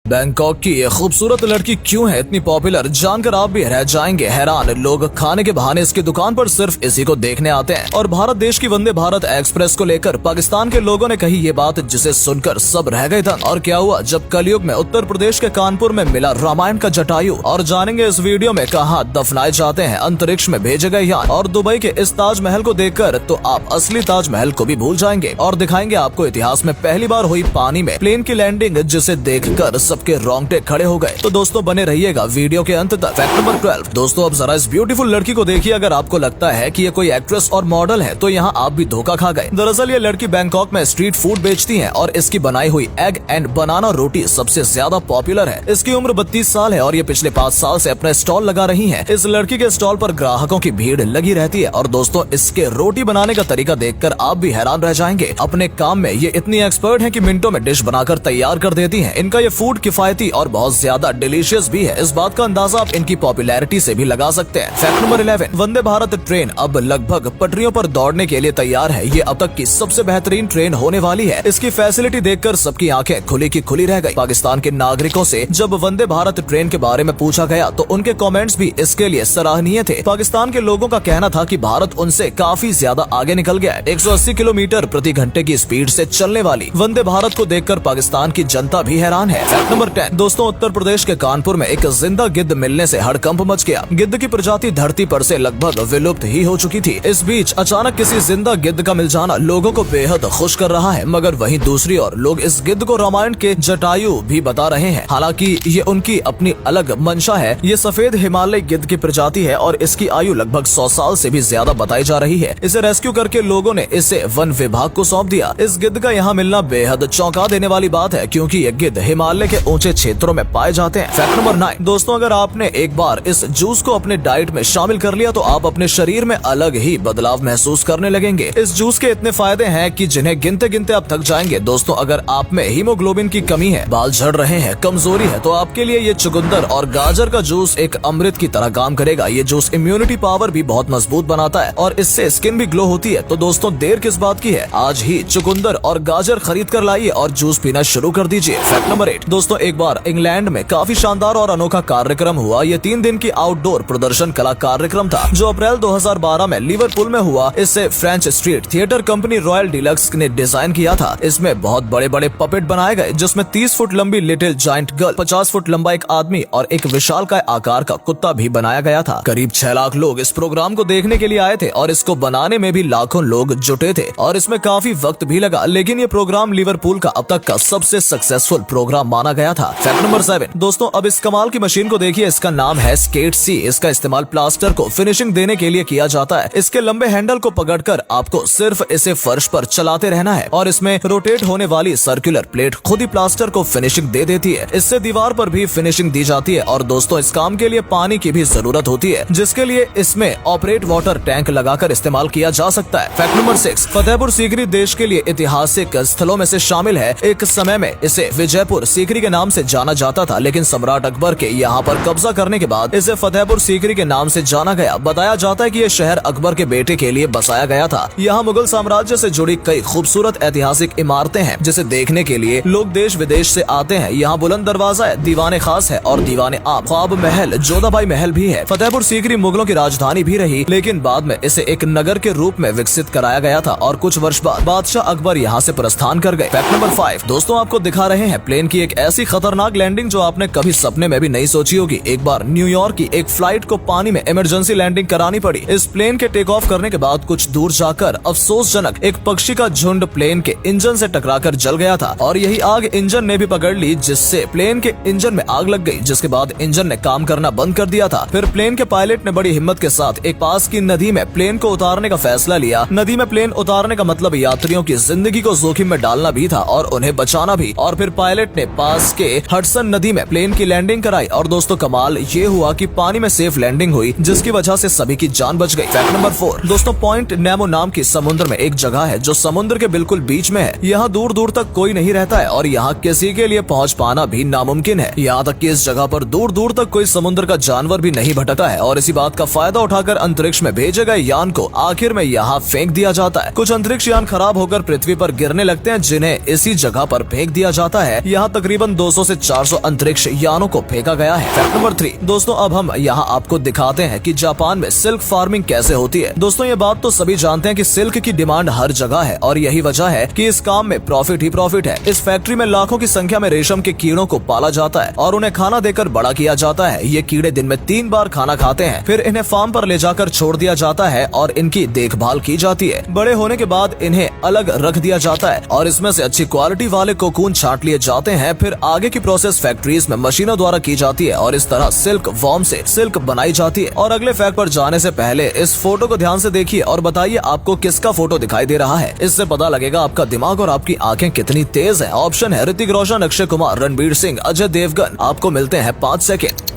Bangkok की ये खूबसूरत लड़की क्यों है इतनी पॉपुलर, जानकर आप भी रह जाएंगे हैरान। लोग खाने के बहाने इसकी दुकान पर सिर्फ इसी को देखने आते हैं। और भारत देश की वंदे भारत एक्सप्रेस को लेकर पाकिस्तान के लोगों ने कही ये बात, जिसे सुनकर सब रह गए दंग। और क्या हुआ जब कलयुग में उत्तर प्रदेश के कानपुर में मिला रामायण का जटायु। और जानेंगे इस वीडियो में कहाँ दफनाए जाते हैं अंतरिक्ष में भेजे गए यान। और दुबई के इस ताजमहल को देखकर तो आप असली ताजमहल को भी भूल जाएंगे। और दिखाएंगे आपको इतिहास में पहली बार हुई पानी में प्लेन की लैंडिंग, जिसे देखकर सबके रोंगटे खड़े हो गए। तो दोस्तों बने रहिएगा वीडियो के अंत तक। फैक्ट नंबर 12 दोस्तों, अब जरा इस ब्यूटीफुल लड़की को देखिए। अगर आपको लगता है कि ये कोई एक्ट्रेस और मॉडल है तो यहाँ आप भी धोखा खा गए। दरअसल ये लड़की बैंकॉक में स्ट्रीट फूड बेचती है और इसकी बनाई हुई एग एंड बनाना रोटी सबसे ज्यादा पॉपुलर है। इसकी उम्र 32 साल है और ये पिछले 5 साल से अपना स्टॉल लगा रही है। इस लड़की के स्टॉल पर ग्राहकों की भीड़ लगी रहती है। और दोस्तों इसके रोटी बनाने का तरीका देखकर आप भी हैरान रह जाएंगे। अपने काम में ये इतनी एक्सपर्ट है कि मिनटों में डिश बनाकर तैयार कर देती है। इनका ये फूड किफायती और बहुत ज्यादा डिलीशियस भी है। इस बात का अंदाजा आप इनकी पॉपुलैरिटी से भी लगा सकते हैं। Fact number 11 Vande Bharat train अब लगभग पटरियों पर दौड़ने के लिए तैयार है। ये अब तक की सबसे बेहतरीन ट्रेन होने वाली है। इसकी फैसिलिटी देखकर सबकी आंखें खुली की खुली रह गई। पाकिस्तान के नागरिकों से जब वंदे भारत ट्रेन के बारे में पूछा गया तो उनके कमेंट्स भी इसके लिए सराहनीय थे। पाकिस्तान के लोगों का कहना था कि भारत उनसे काफी ज्यादा आगे निकल गया है। 180 किलोमीटर प्रति घंटे की स्पीड से चलने वाली वंदे भारत को देखकर पाकिस्तान की जनता भी हैरान है। फैक्ट नंबर 10 दोस्तों, उत्तर प्रदेश के कानपुर में एक जिंदा गिद्ध मिलने से हड़कंप मच गया। गिद्ध की प्रजाति धरती पर से लगभग विलुप्त ही हो चुकी थी। इस बीच अचानक किसी जिंदा गिद्ध का मिल जाना लोगों को बेहद खुश कर रहा है। मगर वहीं दूसरी ओर लोग इस गिद्ध को रामायण के जटायु भी बता रहे हैं। हालांकि ये उनकी अपनी अलग मंशा है। ये सफेद हिमालय गिद्ध की प्रजाति है और इसकी आयु लगभग 100 साल से भी ज्यादा बताई जा रही है। इसे रेस्क्यू करके लोगों ने इसे वन विभाग को सौंप दिया। इस गिद्ध का यहाँ मिलना बेहद चौंका देने वाली बात है, क्योंकि ये गिद्ध हिमालय के ऊंचे क्षेत्रों में पाए जाते हैं। फैक्ट नंबर 9 दोस्तों, अगर आपने एक बार इस जूस को अपने डाइट में शामिल कर लिया तो आप अपने शरीर में अलग ही बदलाव महसूस करने लगेंगे। इस जूस के इतने फायदे हैं कि जिन्हें गिनते गिनते आप थक जाएंगे। दोस्तों अगर आप में हीमोग्लोबिन की कमी है, बाल झड़ रहे हैं, कमजोरी है, तो आपके लिए ये चुकंदर और गाजर का जूस एक अमृत की तरह काम करेगा। ये जूस इम्यूनिटी पावर भी बहुत मजबूत बनाता है और इससे स्किन भी ग्लो होती है। तो दोस्तों देर किस बात की है, आज ही चुकंदर और गाजर खरीद कर लाइए और जूस पीना शुरू कर दीजिए। फैक्ट नंबर 8 दोस्तों, एक बार इंग्लैंड में काफी शानदार और अनोखा कार्यक्रम हुआ। ये 3 दिन की आउटडोर प्रदर्शन कला कार्यक्रम था जो अप्रैल 2012 में लिवरपूल में हुआ। इसे French street theatre company royal deluxe ने डिजाइन किया था। इसमें बहुत बड़े बड़े पपेट बनाए गए, जिसमें 30 फुट लंबी लिटिल जायंट गर्ल, 50 फुट लंबा एक आदमी और एक विशालकाय आकार का कुत्ता भी बनाया गया था। करीब 6 लाख लोग इस प्रोग्राम को देखने के लिए आए थे और इसको बनाने में भी लाखों लोग जुटे थे और इसमें काफी वक्त भी लगा। लेकिन ये प्रोग्राम लिवरपूल का अब तक का सबसे सक्सेसफुल प्रोग्राम माना गया था। फैक्ट नंबर 7 दोस्तों, अब इस कमाल की मशीन को देखिए। इसका नाम है स्केट सी। इसका इस्तेमाल प्लास्टर को फिनिशिंग देने के लिए किया जाता है। इसके लंबे हैंडल को पकड़कर आपको सिर्फ इसे फर्श पर चलाते रहना है और इसमें रोटेट होने वाली सर्कुलर प्लेट खुद ही प्लास्टर को फिनिशिंग दे देती है। इससे दीवार पर भी फिनिशिंग दी जाती है। और दोस्तों इस काम के लिए पानी की भी जरूरत होती है, जिसके लिए इसमें ऑपरेट वाटर टैंक लगाकर इस्तेमाल किया जा सकता है। फैक्ट नंबर 6 फतेहपुर सीकरी देश के लिए ऐतिहासिक स्थलों में से शामिल है। एक समय में इसे विजयपुर सीकरी के नाम से जाना जाता था, लेकिन सम्राट अकबर के यहाँ पर कब्जा करने के बाद इसे फतेहपुर सीकरी के नाम से जाना गया। बताया जाता है कि यह शहर अकबर के बेटे के लिए बसाया गया था। यहाँ मुगल साम्राज्य से जुड़ी कई खूबसूरत ऐतिहासिक इमारतें हैं, जिसे देखने के लिए लोग देश विदेश से आते हैं। यहाँ बुलंद दरवाजा है, दीवाने खास है और दीवाने आम, ख्वाब महल, जोधाबाई महल भी है। फतेहपुर सीकरी मुगलों की राजधानी भी रही, लेकिन बाद में इसे एक नगर के रूप में विकसित कराया गया था और कुछ वर्ष बाद बादशाह अकबर यहाँ से प्रस्थान कर गए। फैक्ट नंबर 5 दोस्तों, आपको दिखा रहे हैं प्लेन की एक ऐसी खतरनाक लैंडिंग जो आपने कभी सपने में भी नहीं सोची होगी। एक बार न्यूयॉर्क की एक फ्लाइट को पानी में इमरजेंसी लैंडिंग करानी पड़ी। इस प्लेन के टेक ऑफ करने के बाद कुछ दूर जाकर अफसोसजनक एक पक्षी का झुंड प्लेन के इंजन से टकराकर जल गया था और यही आग इंजन ने भी पकड़ ली, जिससे प्लेन के इंजन में आग लग गई, जिसके बाद इंजन ने काम करना बंद कर दिया था। फिर प्लेन के पायलट ने बड़ी हिम्मत के साथ एक पास की नदी में प्लेन को उतारने का फैसला लिया। नदी में प्लेन उतारने का मतलब यात्रियों की जिंदगी को जोखिम में डालना भी था और उन्हें बचाना भी। और फिर पायलट ने पास के हडसन नदी में प्लेन की लैंडिंग कराई और दोस्तों कमाल ये हुआ कि पानी में सेफ लैंडिंग हुई, जिसकी वजह से सभी की जान बच गई। फैक्ट नंबर 4 दोस्तों, पॉइंट नेमो नाम की समुद्र में एक जगह है जो समुद्र के बिल्कुल बीच में है। यहाँ दूर दूर तक कोई नहीं रहता है और यहाँ किसी के लिए पहुँच पाना भी नामुमकिन है। यहाँ तक कि इस जगह पर दूर दूर तक कोई समुद्र का जानवर भी नहीं भटकता है और इसी बात का फायदा उठाकर अंतरिक्ष में भेजे गए यान को आखिर में यहाँ फेंक दिया जाता है। कुछ अंतरिक्ष यान खराब होकर पृथ्वी पर गिरने लगते हैं, जिन्हें इसी जगह पर फेंक दिया जाता है। यहाँ तकरीबन 200 से 400 अंतरिक्ष यानों को फेंका गया है। फैक्ट नंबर 3 दोस्तों, अब हम यहाँ आपको दिखाते हैं कि जापान में सिल्क फार्मिंग कैसे होती है। दोस्तों ये बात तो सभी जानते हैं कि सिल्क की डिमांड हर जगह है और यही वजह है कि इस काम में प्रॉफिट ही प्रॉफिट है। इस फैक्ट्री में लाखों की संख्या में रेशम के कीड़ों को पाला जाता है और उन्हें खाना देकर बड़ा किया जाता है। ये कीड़े दिन में 3 बार खाना खाते हैं, फिर इन्हें फार्म पर ले जाकर छोड़ दिया जाता है और इनकी देखभाल की जाती है। बड़े होने के बाद इन्हें अलग रख दिया जाता है और इसमें से अच्छी क्वालिटी वाले कोकून छांट लिए जाते हैं। फिर आगे की प्रोसेस फैक्ट्रीज में मशीनों द्वारा की जाती है और इस तरह सिल्क वॉर्म से सिल्क बनाई जाती है। और अगले फैक्ट पर जाने से पहले इस फोटो को ध्यान से देखिए और बताइए आपको किसका फोटो दिखाई दे रहा है। इससे पता लगेगा आपका दिमाग और आपकी आंखें कितनी तेज है। ऑप्शन है ऋतिक रोशन, अक्षय कुमार, रणबीर सिंह, अजय देवगन। आपको मिलते हैं 5 सेकेंड।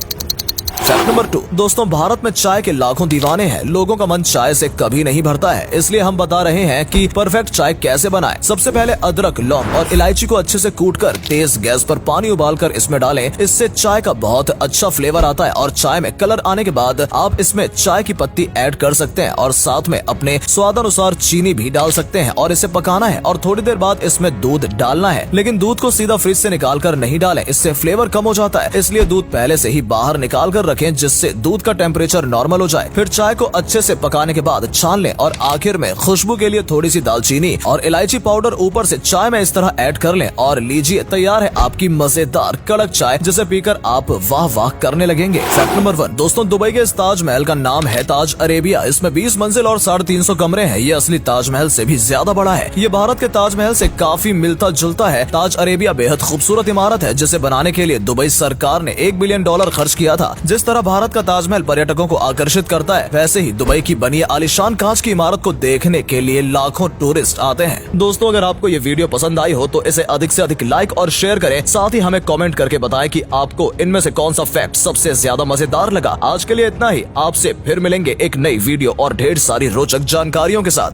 फैक्ट नंबर 2 दोस्तों, भारत में चाय के लाखों दीवाने हैं। लोगों का मन चाय से कभी नहीं भरता है, इसलिए हम बता रहे हैं कि परफेक्ट चाय कैसे बनाएं। सबसे पहले अदरक, लौंग और इलायची को अच्छे से कूटकर तेज गैस पर पानी उबालकर इसमें डालें। इससे चाय का बहुत अच्छा फ्लेवर आता है और चाय में कलर आने के बाद आप इसमें चाय की पत्ती ऐड कर सकते हैं और साथ में अपने स्वादानुसार चीनी भी डाल सकते हैं और इसे पकाना है और थोड़ी देर बाद इसमें दूध डालना है। लेकिन दूध को सीधा फ्रिज से निकाल कर नहीं डालें, इससे फ्लेवर कम हो जाता है। इसलिए दूध पहले से ही बाहर निकाल कर रखें जिससे दूध का टेम्परेचर नॉर्मल हो जाए। फिर चाय को अच्छे से पकाने के बाद छान लें और आखिर में खुशबू के लिए थोड़ी सी दालचीनी और इलायची पाउडर ऊपर से चाय में इस तरह ऐड कर लें और लीजिए, तैयार है आपकी मजेदार कड़क चाय, जिसे पीकर आप वाह वाह करने लगेंगे। फैक्ट नंबर 1 दोस्तों, दुबई के इस ताजमहल का नाम है ताज अरेबिया। इसमें 20 मंजिल और 350 कमरे हैं। ये असली ताजमहल से भी ज्यादा बड़ा है। ये भारत के ताजमहल से काफी मिलता जुलता है। ताज अरेबिया बेहद खूबसूरत इमारत है जिसे बनाने के लिए दुबई सरकार ने $1 बिलियन खर्च किया था। जिस तरह भारत का ताजमहल पर्यटकों को आकर्षित करता है, वैसे ही दुबई की बनी आलीशान कांच की इमारत को देखने के लिए लाखों टूरिस्ट आते हैं। दोस्तों, अगर आपको ये वीडियो पसंद आई हो तो इसे अधिक से अधिक लाइक और शेयर करें। साथ ही हमें कमेंट करके बताएं कि आपको इनमें से कौन सा फैक्ट सबसे ज्यादा मजेदार लगा। आज के लिए इतना ही। आपसे फिर मिलेंगे एक नई वीडियो और ढेर सारी रोचक जानकारियों के साथ।